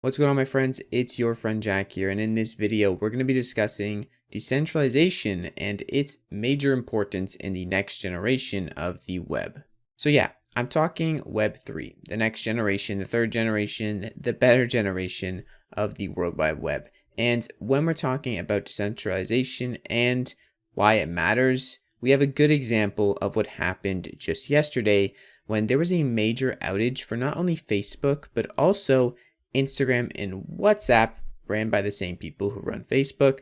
What's going on, my friends? It's your friend Jack here, and in this video, we're going to be discussing decentralization and its major importance in the next generation of the web. So yeah, I'm talking Web 3, the next generation, the third generation, the better generation of the World Wide Web. And when we're talking about decentralization and why it matters, we have a good example of what happened just yesterday when there was a major outage for not only Facebook, but also Instagram and WhatsApp, ran by the same people who run Facebook,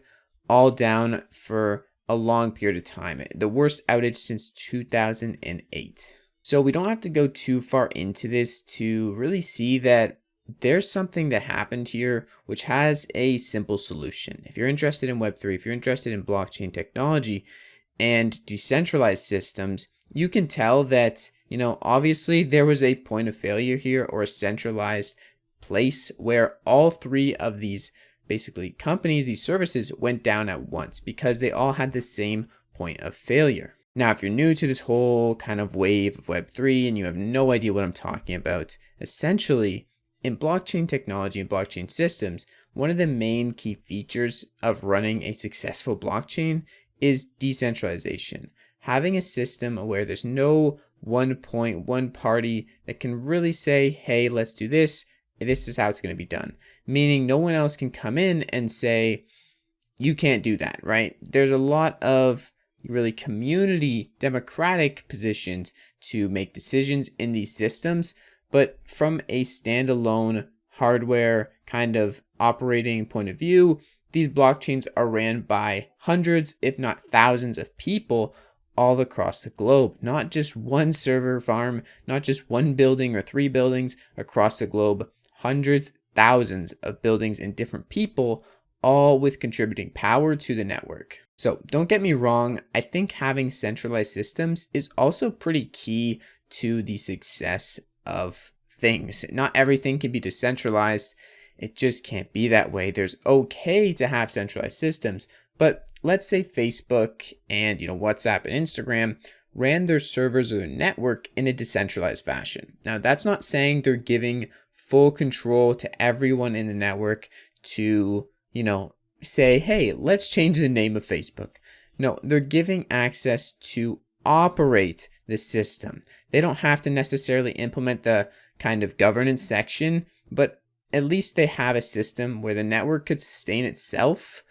all down for a long period of time. The worst outage since 2008. So we don't have to go too far into this to really see that there's something that happened here which has a simple solution. If you're interested in Web3, if you're interested in blockchain technology and decentralized systems, you can tell that, obviously there was a point of failure here, or a centralized place where all three of these basically companies, these services, went down at once because they all had the same point of failure. Now, if you're new to this whole kind of wave of Web3 and you have no idea what I'm talking about, essentially in blockchain technology and blockchain systems, one of the main key features of running a successful blockchain is decentralization. Having a system where there's no one party that can really say, hey, let's do this. This is how it's going to be done. Meaning no one else can come in and say, you can't do that, right? There's a lot of really community democratic positions to make decisions in these systems. But from a standalone hardware kind of operating point of view, these blockchains are ran by hundreds, if not thousands of people all across the globe, not just one server farm, not just one building or three buildings across the globe. Hundreds, thousands of buildings and different people, all with contributing power to the network. So don't get me wrong, I think having centralized systems is also pretty key to the success of things. Not everything can be decentralized. It just can't be that way. There's okay to have centralized systems, but let's say Facebook and WhatsApp and Instagram ran their servers or their network in a decentralized fashion. Now, that's not saying they're giving full control to everyone in the network to, say, hey, let's change the name of Facebook. No, they're giving access to operate the system. They don't have to necessarily implement the kind of governance section, but at least they have a system where the network could sustain itself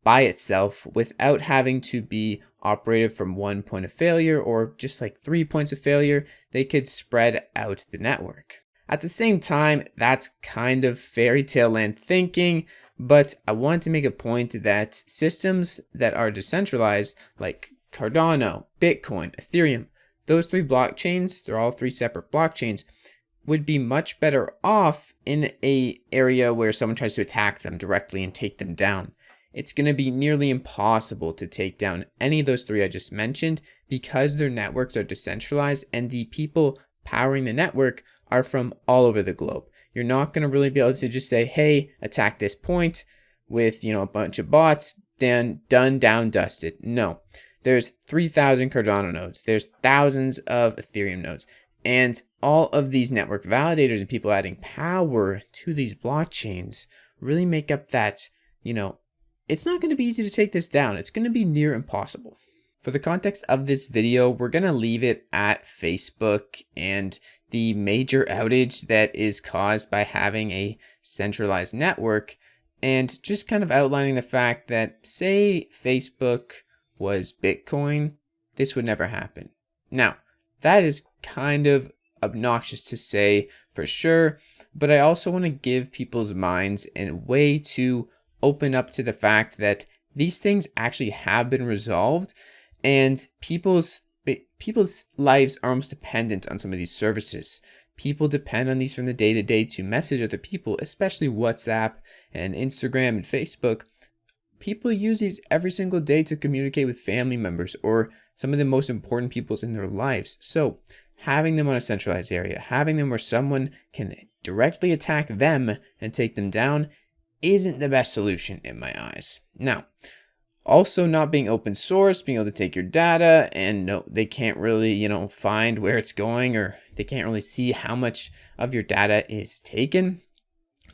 by itself without having to be operated from one point of failure or just like 3 points of failure. They could spread out the network. At the same time, that's kind of fairy tale land thinking, but I want to make a point that systems that are decentralized, like Cardano, Bitcoin, Ethereum, those three blockchains, they're all three separate blockchains, would be much better off in an area where someone tries to attack them directly and take them down. It's going to be nearly impossible to take down any of those three I just mentioned because their networks are decentralized and the people powering the network are from all over the globe. You're not going to really be able to just say, hey, attack this point with, a bunch of bots, then done, down, dusted. No, there's 3,000 Cardano nodes. There's thousands of Ethereum nodes. And all of these network validators and people adding power to these blockchains really make up that, it's not going to be easy to take this down. It's going to be near impossible. For the context of this video, we're going to leave it at Facebook and the major outage that is caused by having a centralized network, and just kind of outlining the fact that, say Facebook was Bitcoin, this would never happen. Now, that is kind of obnoxious to say for sure, but I also want to give people's minds a way to open up to the fact that these things actually have been resolved, and people's lives are almost dependent on some of these services. People depend on these from the day-to-day to message other people, especially WhatsApp and Instagram and Facebook. People use these every single day to communicate with family members or some of the most important people in their lives. So having them on a centralized area, having them where someone can directly attack them and take them down isn't the best solution in my eyes. Now, also not being open source, being able to take your data and no, they can't really, find where it's going, or they can't really see how much of your data is taken.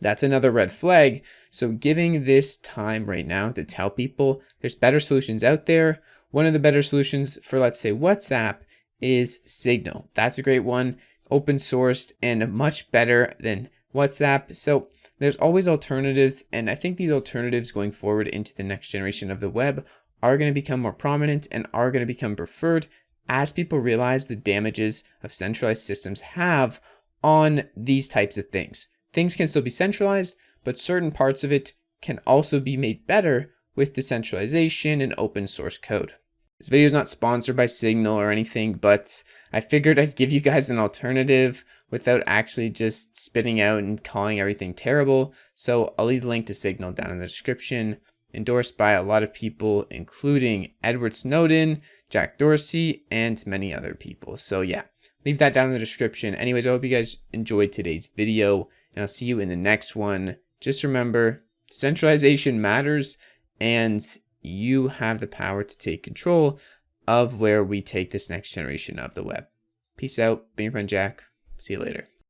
That's another red flag. So giving this time right now to tell people there's better solutions out there. One of the better solutions for, let's say, WhatsApp is Signal. That's a great one, open sourced and much better than WhatsApp. So there's always alternatives. And I think these alternatives going forward into the next generation of the web are going to become more prominent and are going to become preferred as people realize the damages of centralized systems have on these types of things. Things can still be centralized, but certain parts of it can also be made better with decentralization and open source code. This video is not sponsored by Signal or anything, but I figured I'd give you guys an alternative without actually just spitting out and calling everything terrible. So I'll leave the link to Signal down in the description. Endorsed by a lot of people, including Edward Snowden, Jack Dorsey, and many other people. So yeah, leave that down in the description. Anyways, I hope you guys enjoyed today's video, and I'll see you in the next one. Just remember, centralization matters, and you have the power to take control of where we take this next generation of the web. Peace out. Been your friend Jack. See you later.